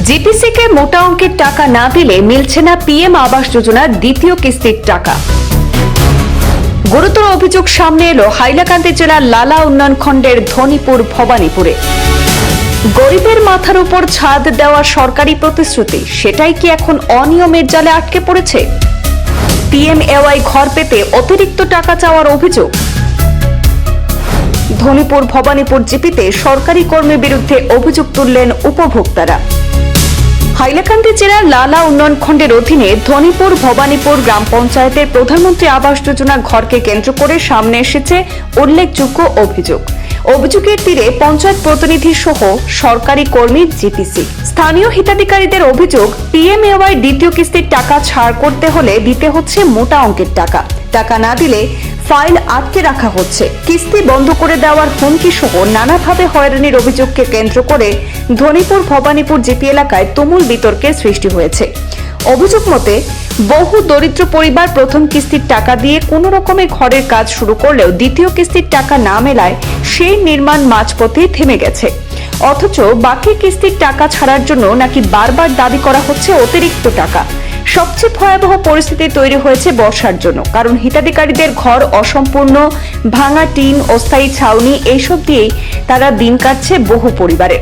জিপিসিকে মোটা অঙ্কের টাকা না দিলে মিলছে না পিএম আবাস যোজনার দ্বিতীয় কিস্তির টাকা। গুরুতর অভিযোগ সামনে এলো হাইলাকান্দি জেলার লালা উন্নয়ন খণ্ডের ধনীপুর ভবানীপুরে। গরিবের মাথার উপর ছাদ দেওয়া সরকারি প্রতিশ্রুতি, সেটাই কি এখন অনিয়মের জালে আটকে পড়েছে? পিএমএওয়াই ঘর পেতে অতিরিক্ত টাকা চাওয়ার অভিযোগ। ধনীপুর ভবানীপুর জিপিতে সরকারি কর্মীর বিরুদ্ধে অভিযোগ তুললেন উপভোক্তারা। হাইলাকান্দি জেলার লালা উন্নয়ন খণ্ডের অধীনে ধনীপুর ভবানীপুর গ্রাম পঞ্চায়েতের প্রধানমন্ত্রী আবাস যোজনা ঘরকে কেন্দ্র করে সামনে এসেছে উল্লেখযোগ্য অভিযোগ। অভিযোগের তীরে পঞ্চায়েত প্রতিনিধি সহ সরকারি কর্মী জিপিসি। স্থানীয় হিতাধিকারীদের অভিযোগ, পিএমএওয়াই দ্বিতীয় কিস্তির টাকা ছাড় করতে হলে দিতে হচ্ছে মোটা অঙ্কের টাকা। টাকা না দিলে ফাইল আটকে রাখা হচ্ছে। কিস্তি বন্ধ করে দেওয়ার হুমকি সহ নানাভাবে হয়রানির অভিযোগকে কেন্দ্র করে ধনীপুর ভবানীপুর জিপি এলাকায় তুমুল বিতর্কের সৃষ্টি হয়েছে। অভিযোগ মতে, বহু দরিদ্র পরিবার প্রথম কিস্তির টাকা দিয়ে কোনো রকমে ঘরের কাজ শুরু করলেও দ্বিতীয় কিস্তির টাকা না মেলায় সেই নির্মাণ মাঝপথেই থেমে গেছে। অথচ বাকি কিস্তির টাকা ছাড়ার জন্য নাকি বারবার দাবি করা হচ্ছে অতিরিক্ত টাকা। সবচেয়ে ভয়াবহ পরিস্থিতি তৈরি হয়েছে বর্ষার জন্য, কারণ হিতাধিকারীদের ঘর অসম্পূর্ণ, ভাঙা টিন, অস্থায়ী ছাউনি এইসব দিয়েই তারা দিন কাটছে বহু পরিবারে।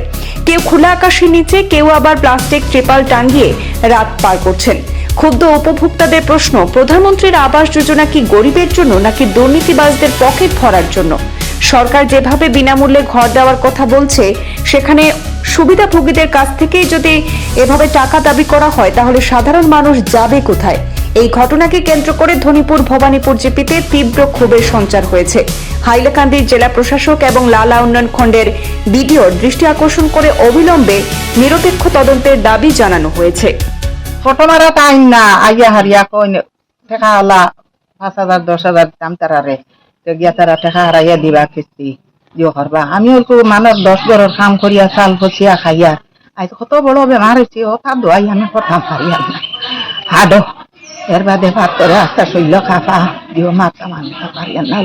কেউ খোলা আকাশের নিচে, কেউ আবার প্লাস্টিক ট্রিপাল টাঙ্গিয়ে রাত পার করছেন। ক্ষুব্ধ উপভোক্তাদের প্রশ্ন, প্রধানমন্ত্রীর আবাস যোজনা কি গরিবের জন্য নাকি দুর্নীতিবাজদের পকেট ভরার জন্য? সরকার যেভাবে বিনামূল্যে ঘর দেওয়ার কথা বলছে, সেখানে সুবিধাভোগীদের কাছ থেকেই যদি এভাবে টাকা দাবি করা হয়, তাহলে সাধারণ মানুষ যাবে কোথায়? এই ঘটনাকে কেন্দ্র করে ধনীপুর ভবানীপুর জিপিতে তীব্র ক্ষোভের সঞ্চার হয়েছে। হাইলাকান্দির জেলা প্রশাসক এবং লালা উন্নয়ন খণ্ডের বিডিওর দৃষ্টি আকর্ষণ করে অবিলম্বে নিরপেক্ষ তদন্তের দাবি জানানো হয়েছে। ফটোমারা টাইম না আইয়া হারিয়া কই ঠেকা হলা 5,000 10,000 দাম তারারে গিয়া তারা ঠেকা হারাইয়া দিবা কিস্তি দিও করবা। আমি ওরকম মানুষ 10 ঘরের কাম করিয়া চাল পচিয়া খাইয়া আজ কত বড় বেমার হয়েছে, ও তার দোয়াই আমি প্রথম হারিয়া হাডো এর বাদে ভাত করে আস্তা শৈল খাফা দিও মাতা মানতে পারিয়া না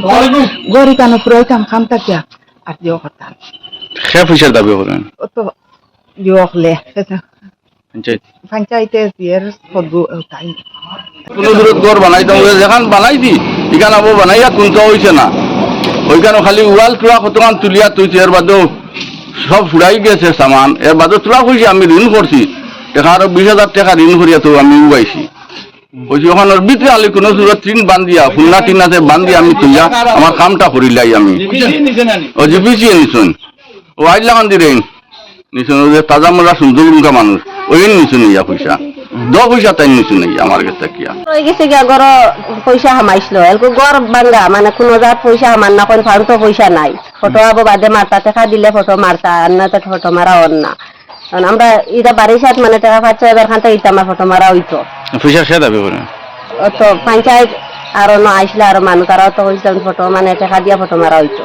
গরি কানো পুরাইতাম খাম থাকিয়া আর দিও করতাম সে পয়সার দাবি করেন ও তো দিও হলে পঞ্চায়েতে বিয়ের সদু তাই কোনো দূরত ঘর বানাইতাম যেখান বানাইছি এখানে আবার বানাইয়া কোনটা হয়েছে না, ওইখানে খালি ওয়াল টুয়া কতক্ষণ তুলিয়া তুইছে, এর বাদেও সব ফুরাই গেছে সামান। এর বাদেও তোলা কইছি আমি ঋণ করছি টাকা, আরো 20,000 টাকা ঋণ করিয়া তো আমি উবাইছি বলছি ওখানে ভিতরে আলি কোনো দূরত টিন বান্ধিয়া ফুলনা টিন আছে বান্ধিয়া আমি তুলিয়া আমার কামটা করিলাই আমি ও জিপিসি নিছুন ও আইলাখান দিরে নিছুন যে তাজা মোলা সুন্দর মানুষ ওই নিছুন ইয়া পয়সা 10 পয়সা তাই নিছুন আমার কাছে কিয়া রয়ে গেছে গিয়া ঘর পয়সা হামাইছিল এলকো ঘর বাঙ্গা মানে কোনো যার পয়সা হামান না কোন ফাউন্টো পয়সা নাই। ফটো আবো বাদে মারতা টাকা দিলে ফটো মারতা আর না তো ফটো মারা হন না। কারণ আমরা এটা বাড়ির সাথে মানে টাকা 5,000 খান থেকে ইটা আমার ফটো মারা হইতো পয়সা সে দাবি করে তো পঞ্চায়েত আরো না আইসলে আরো মানুষ তারা তো হইতাম ফটো মানে টাকা দিয়া ফটো মারা হইতো।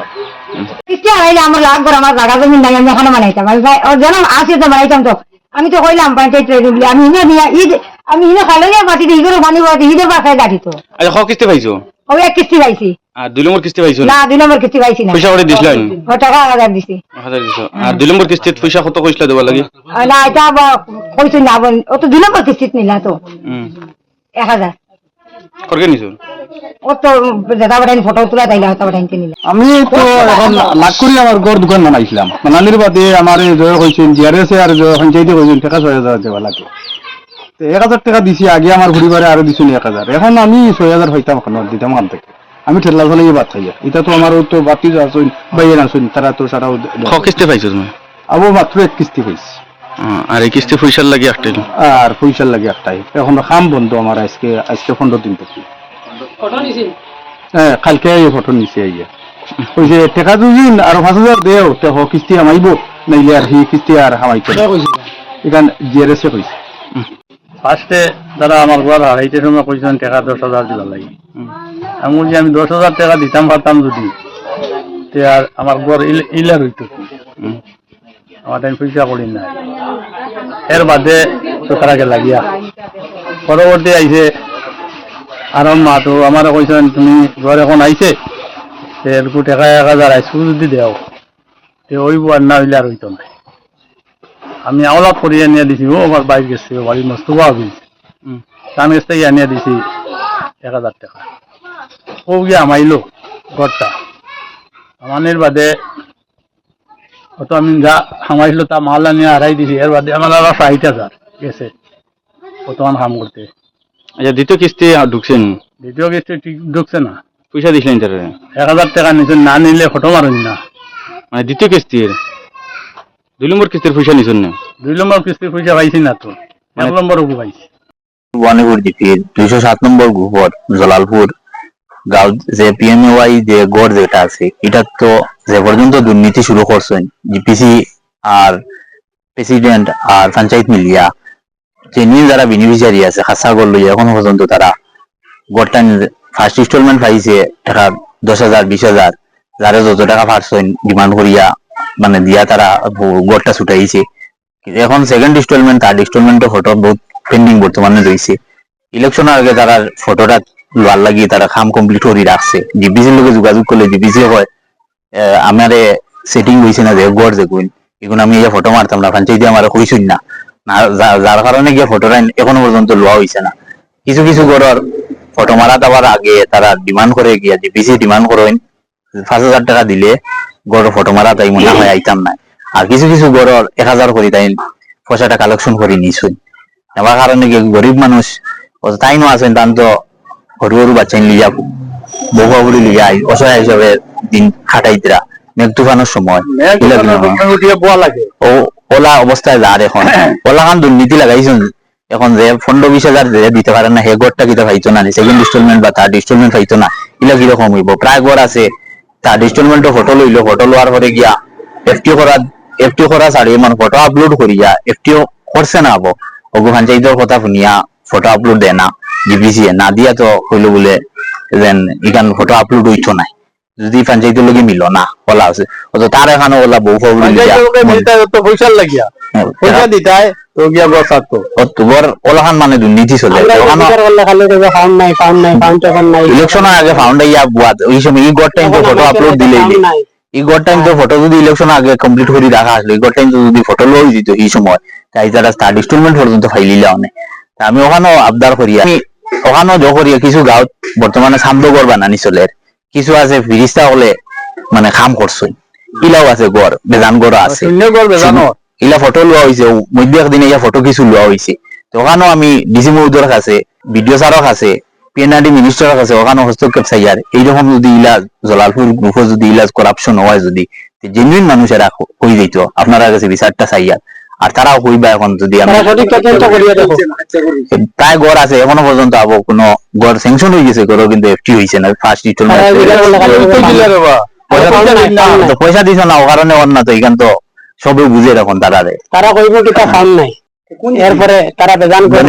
কিস্তি হারাইলে আমার লাখ করে আমার জায়গা জমি নাই, আমি এখনো বানাইতাম ওর যেন আসে তো বানাইতাম। তো আমি তো কইলাম পঞ্চায়েত বলি আমি ইনে নিয়ে ঈদ আমি ইনে খালে পাতি ঈদের পানি পাতি ঈদের বাসায় গাঠিত। আচ্ছা ক কিস্তি পাইছো? ও এক কিস্তি পাইছি। আর 2 নম্বর কিস্তি পাইছো? না 2 নম্বর কিস্তি পাইছি না। পয়সা করে দিছলেন? ও টাকা 1000 দিছি। 1000 দিছো। আর 2 নম্বর কিস্তিতে পয়সা কত কইছলা দেবা লাগি? না এটা কইছ না বল ও তো 2 নম্বর কিস্তি নিলা তো 1000 করকে নিছো? ও তো দাদা বড়াই ফটো তুলা তাইলা দাদা বড়াই নিলা। আমি তো এখন লাখ করি আমার ঘর দোকান বানাইছিলাম, বানালির বাদে আমার জয় কইছেন জিআরএস আর পঞ্চায়েতে কইছেন টাকা 6,000 দেওয়া লাগে। তো 1,000 টাকা দিছি আগে, আমার পরিবারে আরো দিছুন 1,000। এখন আমি 6,000 হইতাম এখন দিতাম কান থেকে। আমি ঠেলা চালিয়ে বাদ খাইয়া এটা তো আমার তো বাতি আসুন বাইরে আসুন তারা তো সারা ক কিস্তি পাইছো তুমি? আবো মাত্র এক কিস্তি পাইছি। আর এই কিস্তি পয়সার লাগি একটাই? আর পয়সার লাগে একটাই। এখন কাম বন্ধ আমার আজকে 15 দিন থেকে। হ্যাঁ কালকে ফটো নিচে আইয়া কইছে টাকা দুদিন আর 5,000 দেও তো কিস্তি হামাইব নাইলে আর হি কিস্তি আর হামাইতে এখান জিআরএসে কইছে। ফার্স্টে যারা আমার ঘর হারাইতে সময় কইছেন টাকা 10,000 দিবা লাগে। আমি বলছি আমি 10,000 টাকা দিতাম পারতাম যদি তে আর আমার ঘর ইলার হইতো আমার টাইম পয়সা করি না। এর বাদে তো তারাকে লাগিয়া পরবর্তী আইছে আর মা তো আমার কইছেন তুমি ঘর এখন আইছে এরকম টাকা 1,000 আইসু যদি দেও তে ওই আর না হইলে আর হইতো না। আমি আওলাদ করিয়া নিয়ে দিছি ও আমার বাইক গেছে ও বাড়ির মস্তফা অফিস তার কাছ থেকে আনিয়ে দিছি 1000 টাকা ও গিয়ে আমাইলো ঘরটা আমানের বাদে অত আমি যা হামাইছিল তা মাল নিয়ে হারাই দিছি এর বাদে আমার আরো 60,000 গেছে বর্তমান কাম করতে। আচ্ছা দ্বিতীয় কিস্তি ঢুকছেন, দ্বিতীয় কিস্তি ঠিক ঢুকছে না, পয়সা দিছিলেন তারা? 1000 টাকা নিছেন, না নিলে ফটো মারুন না। মানে দ্বিতীয় কিস্তির 2 নম্বর কিস্তির পয়সা নিছেন না? 2 নম্বর কিস্তির পয়সা পাইছি না তো, 1 নম্বর পাইছি। ওয়ানিপুর জিপির 207 নম্বর গ্রুপর জলালপুর গাঁও যে পিএমওয়াই যে গড় যেটা আছে এটা তো যে পর্যন্ত দুর্নীতি শুরু করছেন জিপিসি আর প্রেসিডেন্ট আর পঞ্চায়েত মিলিয়া যে নীল যারা বেনিফিশিয়ারি আছে খাসা গড় লইয়া এখনো পর্যন্ত তারা গড়টা ফার্স্ট ইনস্টলমেন্ট পাইছে টাকা 10,000 20,000 যারা যত টাকা পারছেন ডিমান্ড করিয়া মানে দিয়া তারা গড়টা ছুটাইছে। এখন সেকেন্ড ইনস্টলমেন্ট থার্ড ইনস্টলমেন্টও ফটো বহুত পেন্ডিং বর্তমানে রয়েছে। ইলেকশনের আগে তারা ফটোটা লোয়ার লাগিয়ে তারা কাম কমপ্লিট করে রাখছে। জিপিসির লোকে যোগাযোগ করলে জিপিসি হয় আমারে সেটিং হয়েছে না যে গড় দেখুন এখন আমি এই ফটো মারতাম না, পঞ্চায়েতে আমার কইসুন না, যার কারণে গিয়ে ফটোটা এখনো পর্যন্ত লোয়া হয়েছে না। কিছু কিছু গড়ের ফটো মারা দেওয়ার আগে তারা ডিমান্ড করে গিয়া জিপিসি ডিমান্ড করেন 5,000 টাকা দিলে গড় ফটো মারা তাই মনে হয় আইতাম না। আর কিছু কিছু গড়ের 1,000 করে তাই পয়সাটা কালেকশন করে নিছুন। আমার কারণে গরিব মানুষ তাই নো আছেন তান তো সরু সরু বাচ্চা লিয়া বহু লিয়া অসহায় হিসাবে দিন খাটাইতরা মেঘ তুফানোর সময় ও ওলা অবস্থায় যার এখন ওলা খান দুর্নীতি লাগাইছেন। এখন যে 15-20,000 দিতে পারেন না হে গড়টা কিতা পাইতো না, সেকেন্ড ইনস্টলমেন্ট বা থার্ড ইনস্টলমেন্ট পাইতো না, এগুলা কিরকম হইব? প্রায় গড় আছে থার্ড ইনস্টলমেন্টও ফটো লইলো, ফটো লোয়ার পরে গিয়া এফটিও করা ছাড়ি মানে ফটো আপলোড করিয়া এফটিও করছে না আবো ওগু পঞ্চায়েতের কথা শুনিয়া ফটো আপলোড দেয় না, জিপিসি না দিয়া তো হইলো বলে দেন এখান ফটো আপলোড হইতো নাই যদি পঞ্চায়েতের লগে মিলো না বলা আছে তো তার এখানে ওলা বহু পয়সা লাগিয়া পয়সা দিতাই তো গিয়া বসাতো তোর ওলাখান মানে দুর্নীতি চলে ইলেকশনের আগে ফাউন্ড ইয়া বুয়াত ওই সময় এই গড় টাইম তো ফটো আপলোড দিলে এই গড় টাইম তো ফটো যদি ইলেকশন আগে কমপ্লিট করে রাখা আসলো এই গড় টাইম তো যদি ফটো লই দিত এই সময় তাই তারা থার্ড ইনস্টলমেন্ট পর্যন্ত ফাইলিলা অনেক। আমি ওখানেও আবদার করি, আমি ওখানেও জ করি কিছু গাঁৱত বর্তমানে সামদ গড় বানানি চলে, কিছু আছে ফিরিস্তা হলে মানে খাম করছে, ইলাও আছে গড় বেজান গড় আছে ইলা ফটো লোৱা হয়েছে মধ্যে একদিনে ইয়া ফটো কিছু লোৱা হয়েছে। তো ওখানেও আমি ডিসি মহোদয়ের কাছে বিডিও স্যারের কাছে পিএনআরডি মিনিস্টারের কাছে ওখানে হস্তক্ষেপ চাইয়ার এইরকম যদি ইলা জলালপুর গ্রুপে যদি ইলা করাপশন হয় যদি জেনুইন মানুষেরা কই দিত আপনারা কাছে বিচারটা চাইয়ার আর তারাও কইবা এখন যদি প্রায় গড় আছে এখনো পর্যন্ত আবো কোনো গড় স্যাংশন হয়ে গেছে গড় কিন্তু এফটি হয়েছে না ফার্স্ট পয়সা দিছ না ও কারণে অন্য তো এখান তো সবে বুঝে এখন তারা কইব কি তা ফাউন্ড নাই এরপরে তারা বেজান করে